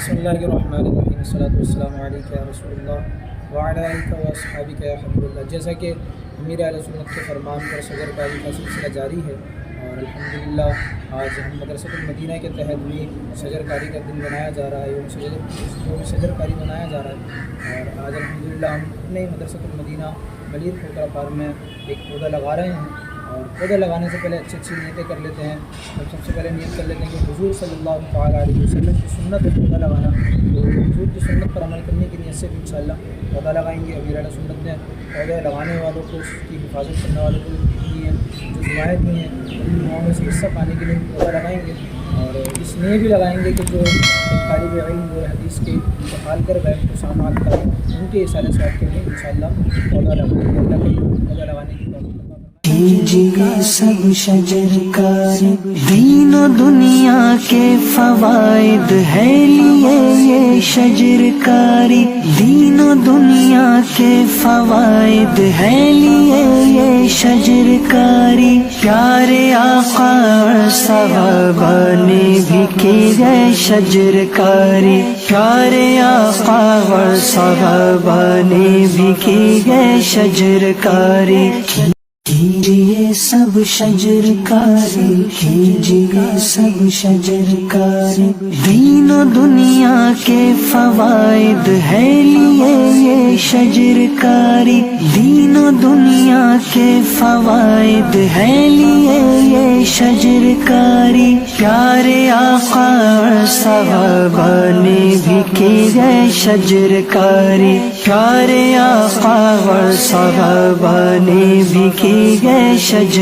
بسم اللہ الرحمن الرحیم والصلاۃ والسلام علیک یا رسول اللہ وعلی آلک و اصحابک یا حبیب اللہ۔ جیسا کہ امیر اہل سنت کے فرمان پر شجر کاری کا سلسلہ جاری ہے اور الحمدللہ آج ہم مدرسۃ المدینہ کے تحت بھی شجر کاری کا دن منایا جا رہا ہے، یوم شجر کاری منایا جا رہا ہے اور آج الحمدللہ ہم اپنے مدرسۃ المدینہ ملیر کھوکھرا پارک میں ایک پودا لگا رہے ہیں۔ اور پودا لگانے سے پہلے اچھی نیتیں کر لیتے ہیں۔ ہم سب سے پہلے نیت کر لیتے ہیں کہ حضور صلی اللہ تعالیٰ علیہ وسلم کی سنت ہے پودا لگانا، تو حضور کی سنت پر عمل کرنے کی نیت سے بھی انشاءاللہ پودا لگائیں گے۔ امیر اہل سنت نے پودے لگانے والوں کو، اس کی حفاظت کرنے والوں کو دی ہیں، جو دعائیں دی ہیں ان دعاؤں میں سے حصہ پانے کے لیے پودا لگائیں گے اور اس لیے بھی لگائیں گے کہ جو طالب علم وہ حدیث کے انتقال کر گئے تو سامعات کریں، ان کے اصالہ صاحب کے لیے انشاءاللہ پودا لگائیں گے۔ اللہ کے پودا لگانے کی توفیق عطا فرمائے۔ کیجئے سب شجر کاری، دین و دنیا کے فوائد ہے لیے یہ شجر کاری، دین و دنیا کے فوائد ہے لیے یہ شجر کاری، پیارے آقا اور صحابہ نے بھی کی ہے شجر کاری، پیارے آقا اور صحابہ نے بھی کی ہے شجر کاری۔ کیجئے سب شجر کاری، کیجئے سب شجر کاری، دین و دنیا کے فوائد ہے لیے یہ شجر کاری، دین و دنیا کے فوائد ہے لیے یہ شجر کاری، پیارے آقا اور صحابہ نے بھی کی ہے شجر کاری، پیارے آقا اور صحابہ نے بھی کی ہے شجر